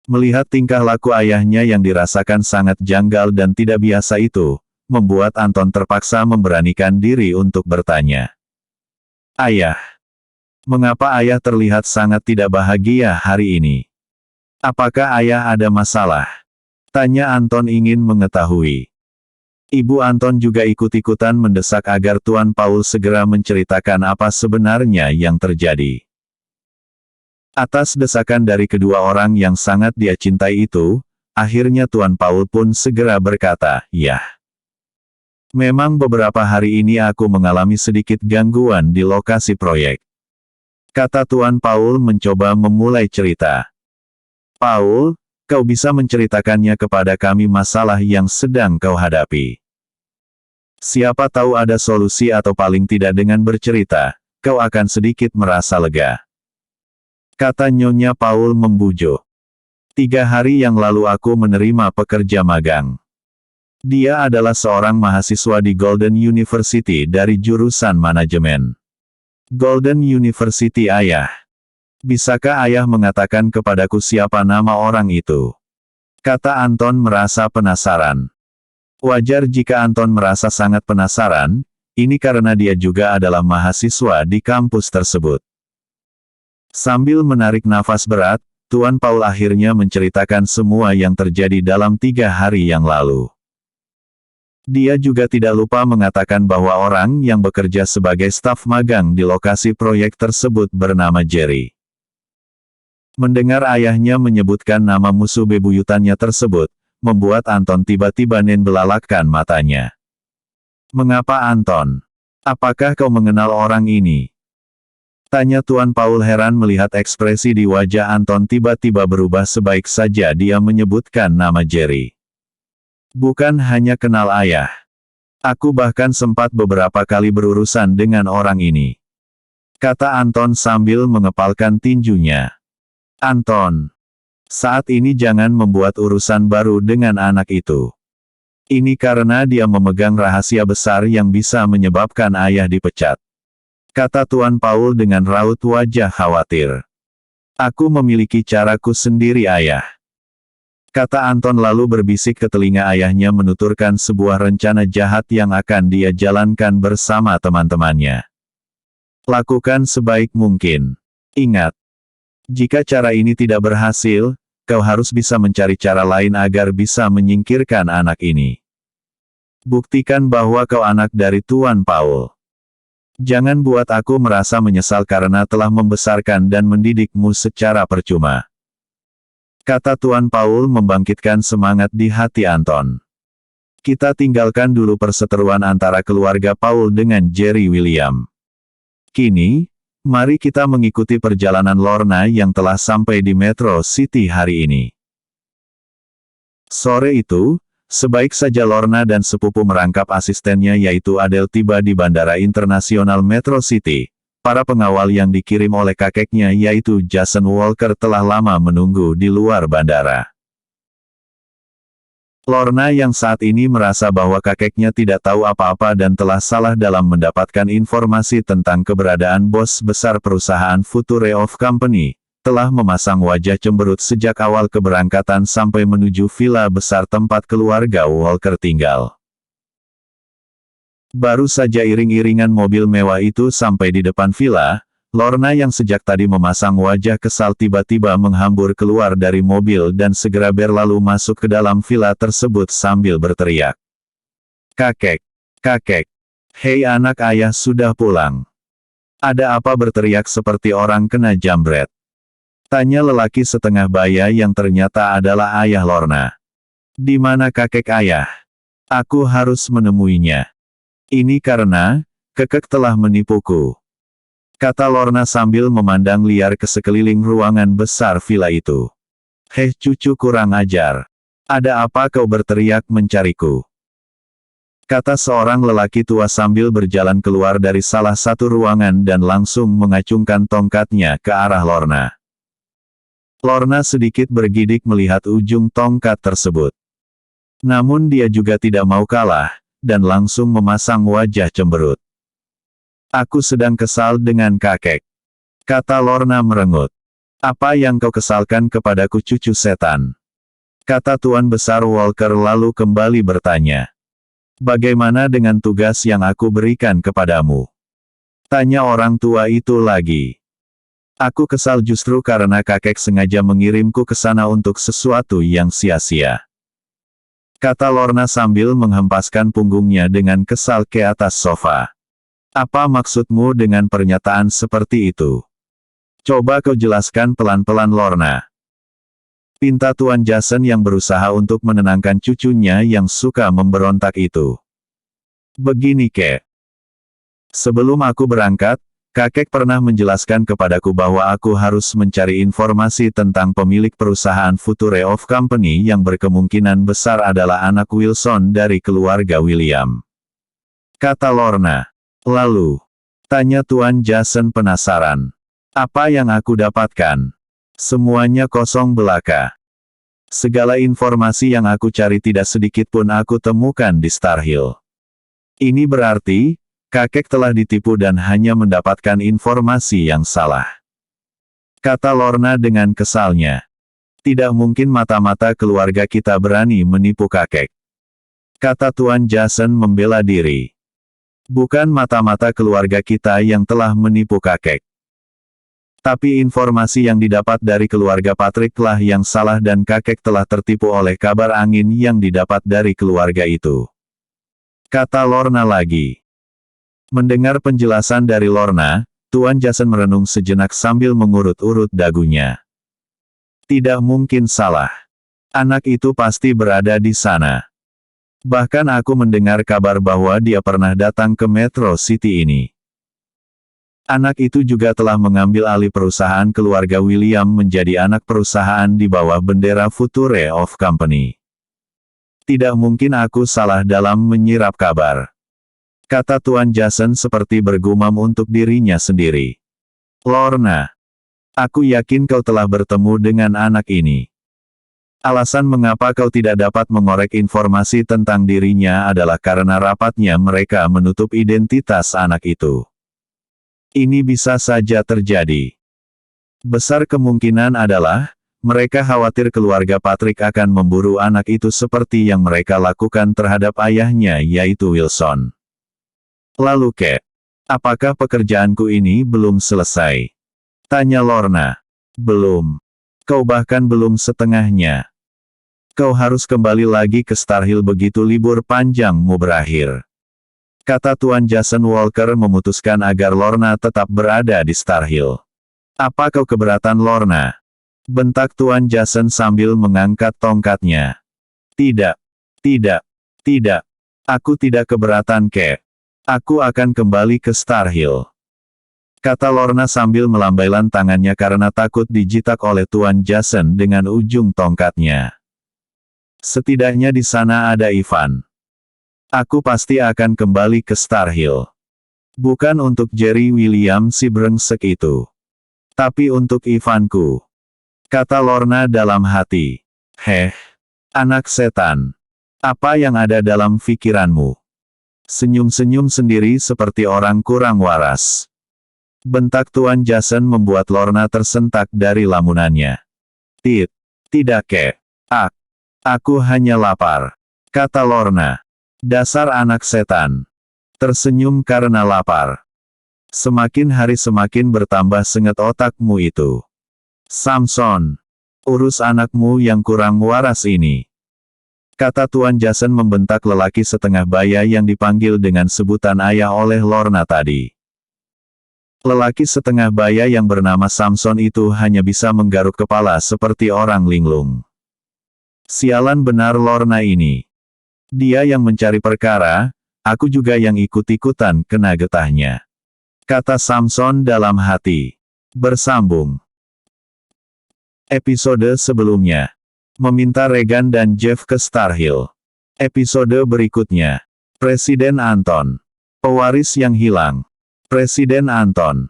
Speaker 1: Melihat tingkah laku ayahnya yang dirasakan sangat janggal dan tidak biasa itu, membuat Anton terpaksa memberanikan diri untuk bertanya. Ayah. Mengapa ayah terlihat sangat tidak bahagia hari ini? Apakah ayah ada masalah? Tanya Anton ingin mengetahui. Ibu Anton juga ikut-ikutan mendesak agar Tuan Paul segera menceritakan apa sebenarnya yang terjadi. Atas desakan dari kedua orang yang sangat dia cintai itu, akhirnya Tuan Paul pun segera berkata, "Ya. Memang beberapa hari ini aku mengalami sedikit gangguan di lokasi proyek," kata Tuan Paul mencoba memulai cerita. "Paul, kau bisa menceritakannya kepada kami masalah yang sedang kau hadapi. Siapa tahu ada solusi atau paling tidak dengan bercerita, kau akan sedikit merasa lega," kata Nyonya Paul membujuk. 3 hari yang lalu aku menerima pekerja magang. Dia adalah seorang mahasiswa di Golden University dari jurusan manajemen. Golden University ayah. Bisakah ayah mengatakan kepadaku siapa nama orang itu? Kata Anton merasa penasaran. Wajar jika Anton merasa sangat penasaran, ini karena dia juga adalah mahasiswa di kampus tersebut. Sambil menarik nafas berat, Tuan Paul akhirnya menceritakan semua yang terjadi dalam 3 hari yang lalu. Dia juga tidak lupa mengatakan bahwa orang yang bekerja sebagai staf magang di lokasi proyek tersebut bernama Jerry. Mendengar ayahnya menyebutkan nama musuh bebuyutannya tersebut, membuat Anton tiba-tiba membelalakkan matanya. "Mengapa Anton? Apakah kau mengenal orang ini?" Tanya Tuan Paul heran melihat ekspresi di wajah Anton tiba-tiba berubah sebaik saja dia menyebutkan nama Jerry. Bukan hanya kenal ayah. Aku bahkan sempat beberapa kali berurusan dengan orang ini. Kata Anton sambil mengepalkan tinjunya. Anton, saat ini jangan membuat urusan baru dengan anak itu. Ini karena dia memegang rahasia besar yang bisa menyebabkan ayah dipecat. Kata Tuan Paul dengan raut wajah khawatir. Aku memiliki caraku sendiri ayah. Kata Anton lalu berbisik ke telinga ayahnya menuturkan sebuah rencana jahat yang akan dia jalankan bersama teman-temannya. Lakukan sebaik mungkin. Ingat, jika cara ini tidak berhasil, kau harus bisa mencari cara lain agar bisa menyingkirkan anak ini. Buktikan bahwa kau anak dari Tuan Paul. Jangan buat aku merasa menyesal karena telah membesarkan dan mendidikmu secara percuma. Kata Tuan Paul membangkitkan semangat di hati Anton. Kita tinggalkan dulu perseteruan antara keluarga Paul dengan Jerry William. Kini, mari kita mengikuti perjalanan Lorna yang telah sampai di Metro City hari ini. Sore itu, sebaik saja Lorna dan sepupu merangkap asistennya yaitu Adele tiba di Bandara Internasional Metro City, para pengawal yang dikirim oleh kakeknya yaitu Jason Walker telah lama menunggu di luar bandara. Lorna yang saat ini merasa bahwa kakeknya tidak tahu apa-apa dan telah salah dalam mendapatkan informasi tentang keberadaan bos besar perusahaan Future of Company, telah memasang wajah cemberut sejak awal keberangkatan sampai menuju villa besar tempat keluarga Walker tinggal. Baru saja iring-iringan mobil mewah itu sampai di depan villa, Lorna yang sejak tadi memasang wajah kesal tiba-tiba menghambur keluar dari mobil dan segera berlalu masuk ke dalam villa tersebut sambil berteriak. Kakek! Kakek! Hei anak ayah sudah pulang. Ada apa berteriak seperti orang kena jambret? Tanya lelaki setengah baya yang ternyata adalah ayah Lorna. Di mana kakek ayah? Aku harus menemuinya. Ini karena, kakek telah menipuku. Kata Lorna sambil memandang liar ke sekeliling ruangan besar villa itu. Heh cucu kurang ajar. Ada apa kau berteriak mencariku? Kata seorang lelaki tua sambil berjalan keluar dari salah satu ruangan dan langsung mengacungkan tongkatnya ke arah Lorna. Lorna sedikit bergidik melihat ujung tongkat tersebut. Namun dia juga tidak mau kalah, dan langsung memasang wajah cemberut. Aku sedang kesal dengan kakek. Kata Lorna merengut. Apa yang kau kesalkan kepadaku cucu setan? Kata Tuan Besar Walker lalu kembali bertanya. Bagaimana dengan tugas yang aku berikan kepadamu? Tanya orang tua itu lagi. Aku kesal justru karena kakek sengaja mengirimku ke sana untuk sesuatu yang sia-sia. Kata Lorna sambil menghempaskan punggungnya dengan kesal ke atas sofa. Apa maksudmu dengan pernyataan seperti itu? Coba kau jelaskan pelan-pelan Lorna. Pinta Tuan Jason yang berusaha untuk menenangkan cucunya yang suka memberontak itu. Begini kek. Sebelum aku berangkat, kakek pernah menjelaskan kepadaku bahwa aku harus mencari informasi tentang pemilik perusahaan Future of Company yang berkemungkinan besar adalah anak Wilson dari keluarga William. Kata Lorna. Lalu, tanya Tuan Jason penasaran. Apa yang aku dapatkan? Semuanya kosong belaka. Segala informasi yang aku cari tidak sedikit pun aku temukan di Star Hill. Ini berarti, kakek telah ditipu dan hanya mendapatkan informasi yang salah. Kata Lorna dengan kesalnya. Tidak mungkin mata-mata keluarga kita berani menipu kakek. Kata Tuan Jason membela diri. Bukan mata-mata keluarga kita yang telah menipu kakek. Tapi informasi yang didapat dari keluarga Patrick lah yang salah dan kakek telah tertipu oleh kabar angin yang didapat dari keluarga itu. Kata Lorna lagi. Mendengar penjelasan dari Lorna, Tuan Jason merenung sejenak sambil mengurut-urut dagunya. Tidak mungkin salah. Anak itu pasti berada di sana. Bahkan aku mendengar kabar bahwa dia pernah datang ke Metro City ini. Anak itu juga telah mengambil alih perusahaan keluarga William menjadi anak perusahaan di bawah bendera Future of Company. Tidak mungkin aku salah dalam menyirap kabar. Kata Tuan Jason seperti bergumam untuk dirinya sendiri. Lorna, aku yakin kau telah bertemu dengan anak ini. Alasan mengapa kau tidak dapat mengorek informasi tentang dirinya adalah karena rapatnya mereka menutup identitas anak itu. Ini bisa saja terjadi. Besar kemungkinan adalah, mereka khawatir keluarga Patrick akan memburu anak itu seperti yang mereka lakukan terhadap ayahnya yaitu Wilson. Lalu Kate, apakah pekerjaanku ini belum selesai? Tanya Lorna. Belum. Kau bahkan belum setengahnya. Kau harus kembali lagi ke Starhill begitu libur panjangmu berakhir. Kata Tuan Jason Walker memutuskan agar Lorna tetap berada di Starhill. Apa kau keberatan Lorna? Bentak Tuan Jason sambil mengangkat tongkatnya. Tidak. Tidak. Tidak. Aku tidak keberatan Kate. Aku akan kembali ke Starhill. Kata Lorna sambil melambaikan tangannya karena takut dijitak oleh Tuan Jason dengan ujung tongkatnya. Setidaknya di sana ada Ivan. Aku pasti akan kembali ke Starhill. Bukan untuk Jerry William si brengsek itu. Tapi untuk Ivanku. Kata Lorna dalam hati. Heh, anak setan. Apa yang ada dalam pikiranmu? Senyum-senyum sendiri seperti orang kurang waras. Bentak Tuan Jason membuat Lorna tersentak dari lamunannya. Tidak Kate. Aku hanya lapar. Kata Lorna. Dasar anak setan. Tersenyum karena lapar. Semakin hari semakin bertambah sengit otakmu itu. Samson. Urus anakmu yang kurang waras ini. Kata Tuan Jason membentak lelaki setengah baya yang dipanggil dengan sebutan ayah oleh Lorna tadi. Lelaki setengah baya yang bernama Samson itu hanya bisa menggaruk kepala seperti orang linglung. Sialan benar Lorna ini. Dia yang mencari perkara, aku juga yang ikut-ikutan kena getahnya. Kata Samson dalam hati. Bersambung. Episode sebelumnya. Meminta Regan dan Jeff ke Starhill. Episode berikutnya. Presiden Anton. Pewaris yang hilang. Presiden Anton.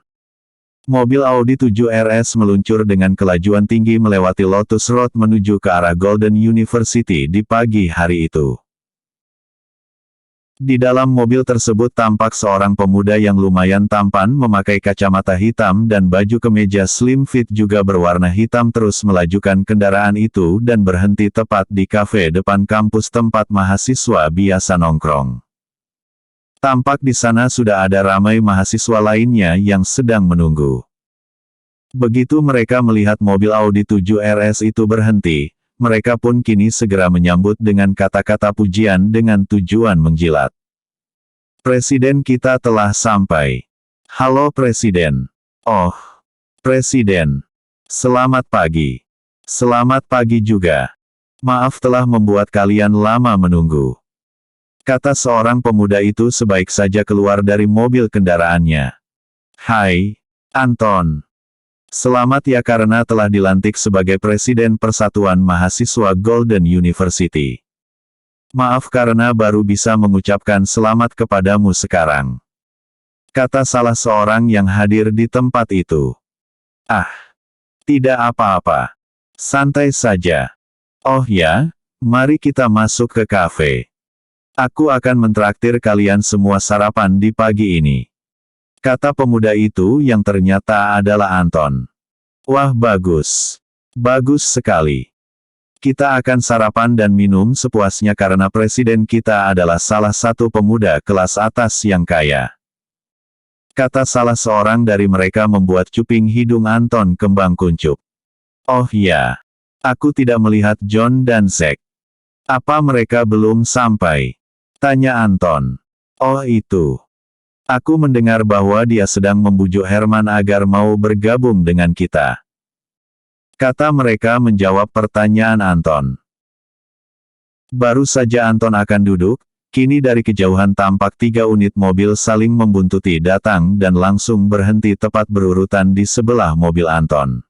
Speaker 1: Mobil Audi 7 RS meluncur dengan kelajuan tinggi melewati Lotus Road menuju ke arah Golden University di pagi hari itu. Di dalam mobil tersebut tampak seorang pemuda yang lumayan tampan memakai kacamata hitam dan baju kemeja slim fit juga berwarna hitam terus melajukan kendaraan itu dan berhenti tepat di kafe depan kampus tempat mahasiswa biasa nongkrong. Tampak di sana sudah ada ramai mahasiswa lainnya yang sedang menunggu. Begitu mereka melihat mobil Audi 7 RS itu berhenti, mereka pun kini segera menyambut dengan kata-kata pujian dengan tujuan menjilat. Presiden kita telah sampai. Halo Presiden. Oh, Presiden. Selamat pagi. Selamat pagi juga. Maaf telah membuat kalian lama menunggu. Kata seorang pemuda itu sebaik saja keluar dari mobil kendaraannya. Hai, Anton. Selamat ya karena telah dilantik sebagai Presiden Persatuan Mahasiswa Golden University. Maaf karena baru bisa mengucapkan selamat kepadamu sekarang. Kata salah seorang yang hadir di tempat itu. Ah, tidak apa-apa. Santai saja. Oh ya, mari kita masuk ke kafe. Aku akan mentraktir kalian semua sarapan di pagi ini. Kata pemuda itu yang ternyata adalah Anton. Wah bagus. Bagus sekali. Kita akan sarapan dan minum sepuasnya karena presiden kita adalah salah satu pemuda kelas atas yang kaya. Kata salah seorang dari mereka membuat cuping hidung Anton kembang kuncup. Oh ya. Aku tidak melihat John dan Zack. Apa mereka belum sampai? Tanya Anton. Oh itu. Aku mendengar bahwa dia sedang membujuk Herman agar mau bergabung dengan kita. Kata mereka menjawab pertanyaan Anton. Baru saja Anton akan duduk, kini dari kejauhan tampak 3 unit mobil saling membuntuti datang dan langsung berhenti tepat berurutan di sebelah mobil Anton.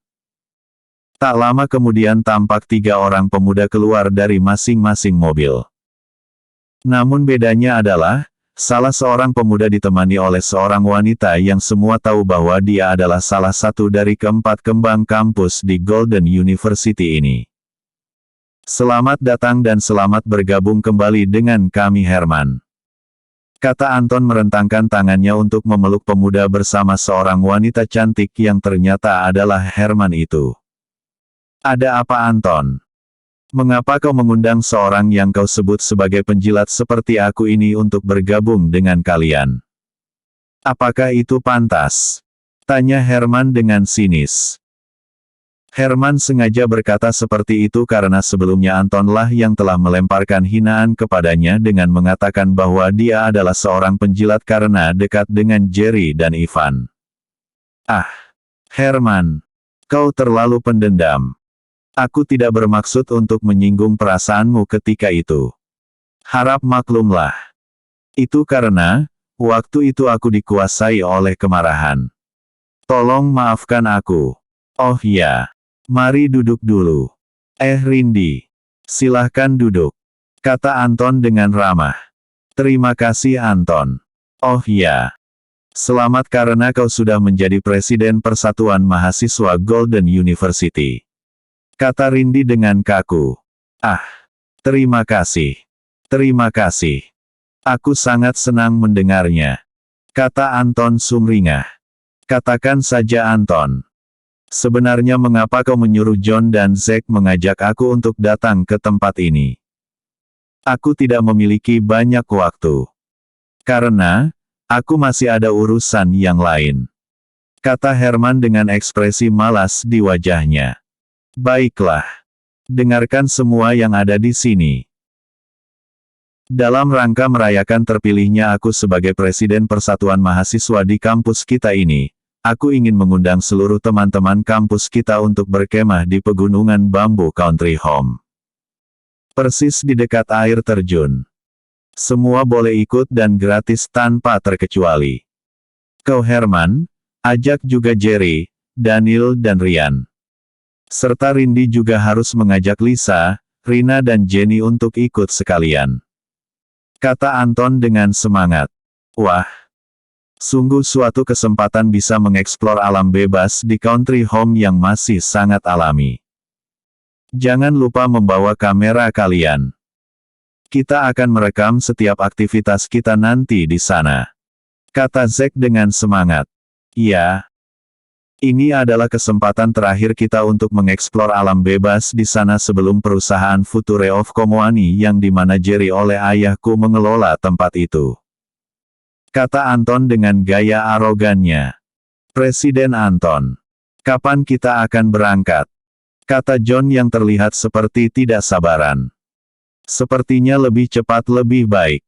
Speaker 1: Tak lama kemudian tampak 3 orang pemuda keluar dari masing-masing mobil. Namun bedanya adalah, salah seorang pemuda ditemani oleh seorang wanita yang semua tahu bahwa dia adalah salah satu dari keempat kembang kampus di Golden University ini. Selamat datang dan selamat bergabung kembali dengan kami Herman. Kata Anton merentangkan tangannya untuk memeluk pemuda bersama seorang wanita cantik yang ternyata adalah Herman itu. Ada apa Anton? Mengapa kau mengundang seorang yang kau sebut sebagai penjilat seperti aku ini untuk bergabung dengan kalian? Apakah itu pantas? Tanya Herman dengan sinis. Herman sengaja berkata seperti itu karena sebelumnya Antonlah yang telah melemparkan hinaan kepadanya dengan mengatakan bahwa dia adalah seorang penjilat karena dekat dengan Jerry dan Ivan. Ah, Herman, kau terlalu pendendam. Aku tidak bermaksud untuk menyinggung perasaanmu ketika itu. Harap maklumlah. Itu karena, waktu itu aku dikuasai oleh kemarahan. Tolong maafkan aku. Oh ya. Mari duduk dulu. Rindy. Silahkan duduk. Kata Anton dengan ramah. Terima kasih Anton. Oh ya. Selamat karena kau sudah menjadi presiden Persatuan Mahasiswa Golden University. Kata Rindy dengan kaku. Ah, terima kasih. Terima kasih. Aku sangat senang mendengarnya. Kata Anton sumringah. Katakan saja Anton. Sebenarnya mengapa kau menyuruh John dan Zack mengajak aku untuk datang ke tempat ini? Aku tidak memiliki banyak waktu. Karena, aku masih ada urusan yang lain. Kata Herman dengan ekspresi malas di wajahnya. Baiklah. Dengarkan semua yang ada di sini. Dalam rangka merayakan terpilihnya aku sebagai Presiden Persatuan Mahasiswa di kampus kita ini, aku ingin mengundang seluruh teman-teman kampus kita untuk berkemah di pegunungan Bamboo Country Home. Persis di dekat air terjun. Semua boleh ikut dan gratis tanpa terkecuali. Kau Herman, ajak juga Jerry, Daniel dan Ryan. Serta Rindy juga harus mengajak Lisa, Rina dan Jenny untuk ikut sekalian. Kata Anton dengan semangat. Wah, sungguh suatu kesempatan bisa mengeksplor alam bebas di country home yang masih sangat alami. Jangan lupa membawa kamera kalian. Kita akan merekam setiap aktivitas kita nanti di sana. Kata Zack dengan semangat. Ya. Ini adalah kesempatan terakhir kita untuk mengeksplor alam bebas di sana sebelum perusahaan Future of Komoani yang dimanajeri oleh ayahku mengelola tempat itu. Kata Anton dengan gaya arogannya. Presiden Anton. Kapan kita akan berangkat? Kata John yang terlihat seperti tidak sabaran. Sepertinya lebih cepat lebih baik.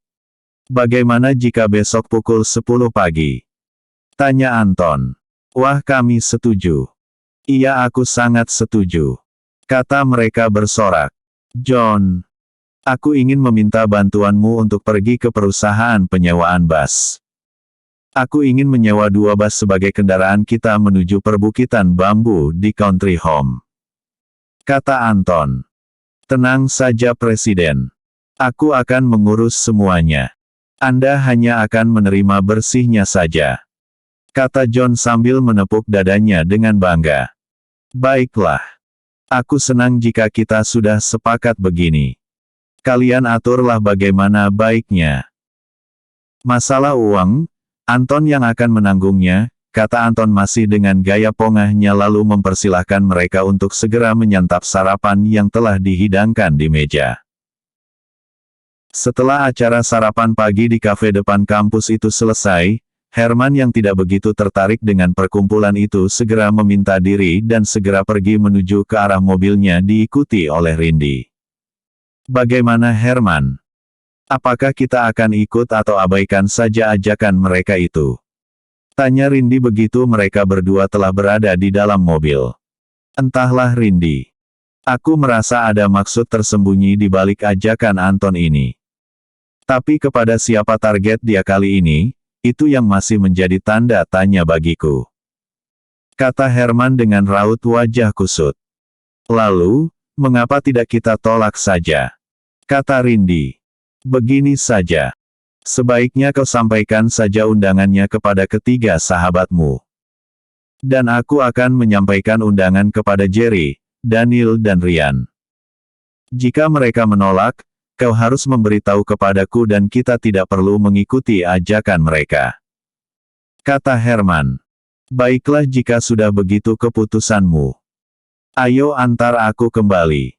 Speaker 1: Bagaimana jika besok pukul 10 pagi? Tanya Anton. Wah kami setuju. Iya aku sangat setuju. Kata mereka bersorak. John. Aku ingin meminta bantuanmu untuk pergi ke perusahaan penyewaan bus. Aku ingin menyewa 2 bus sebagai kendaraan kita menuju perbukitan bambu di country home. Kata Anton. Tenang saja Presiden. Aku akan mengurus semuanya. Anda hanya akan menerima bersihnya saja. Kata John sambil menepuk dadanya dengan bangga. Baiklah. Aku senang jika kita sudah sepakat begini. Kalian aturlah bagaimana baiknya. Masalah uang, Anton yang akan menanggungnya, kata Anton masih dengan gaya pongahnya lalu mempersilahkan mereka untuk segera menyantap sarapan yang telah dihidangkan di meja. Setelah acara sarapan pagi di kafe depan kampus itu selesai, Herman yang tidak begitu tertarik dengan perkumpulan itu segera meminta diri dan segera pergi menuju ke arah mobilnya diikuti oleh Rindy. Bagaimana Herman? Apakah kita akan ikut atau abaikan saja ajakan mereka itu? Tanya Rindy begitu mereka berdua telah berada di dalam mobil. Entahlah Rindy. Aku merasa ada maksud tersembunyi di balik ajakan Anton ini. Tapi kepada siapa target dia kali ini? Itu yang masih menjadi tanda tanya bagiku. Kata Herman dengan raut wajah kusut. Lalu, mengapa tidak kita tolak saja? Kata Rindy. Begini saja. Sebaiknya kau sampaikan saja undangannya kepada ketiga sahabatmu. Dan aku akan menyampaikan undangan kepada Jerry, Daniel dan Ryan. Jika mereka menolak, kau harus memberitahu kepadaku dan kita tidak perlu mengikuti ajakan mereka. Kata Herman. Baiklah jika sudah begitu keputusanmu. Ayo antar aku kembali.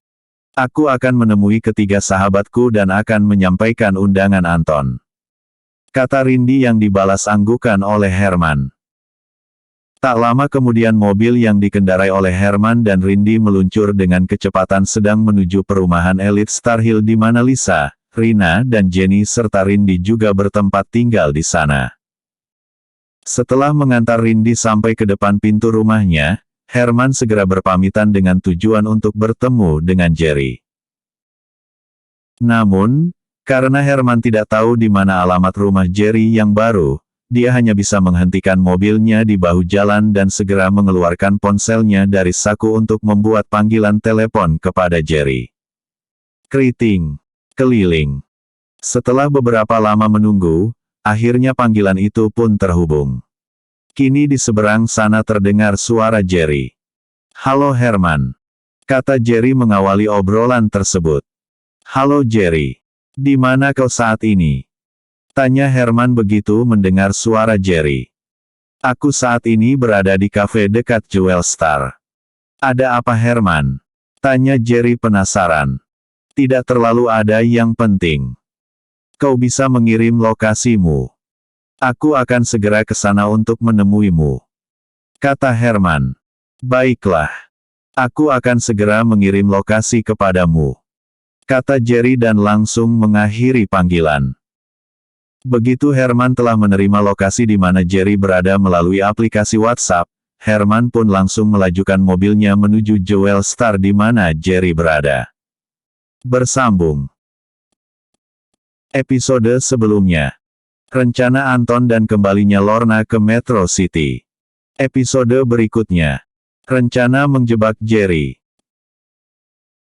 Speaker 1: Aku akan menemui ketiga sahabatku dan akan menyampaikan undangan Anton. Kata Rindy yang dibalas anggukan oleh Herman. Tak lama kemudian mobil yang dikendarai oleh Herman dan Rindy meluncur dengan kecepatan sedang menuju perumahan elit Star Hill di mana Lisa, Rina dan Jenny serta Rindy juga bertempat tinggal di sana. Setelah mengantar Rindy sampai ke depan pintu rumahnya, Herman segera berpamitan dengan tujuan untuk bertemu dengan Jerry. Namun, karena Herman tidak tahu di mana alamat rumah Jerry yang baru, dia hanya bisa menghentikan mobilnya di bahu jalan dan segera mengeluarkan ponselnya dari saku untuk membuat panggilan telepon kepada Jerry. Keriting. Keliling. Setelah beberapa lama menunggu, akhirnya panggilan itu pun terhubung. Kini di seberang sana terdengar suara Jerry. Halo Herman. Kata Jerry mengawali obrolan tersebut. Halo Jerry. Di mana kau saat ini? Tanya Herman begitu mendengar suara Jerry. Aku saat ini berada di kafe dekat Jewel Star. Ada apa Herman? Tanya Jerry penasaran. Tidak terlalu ada yang penting. Kau bisa mengirim lokasimu. Aku akan segera ke sana untuk menemuimu. Kata Herman. Baiklah. Aku akan segera mengirim lokasi kepadamu. Kata Jerry dan langsung mengakhiri panggilan. Begitu Herman telah menerima lokasi di mana Jerry berada melalui aplikasi WhatsApp, Herman pun langsung melajukan mobilnya menuju Jewel Star di mana Jerry berada. Bersambung. Episode sebelumnya. Rencana Anton dan kembalinya Lorna ke Metro City. Episode berikutnya. Rencana menjebak Jerry.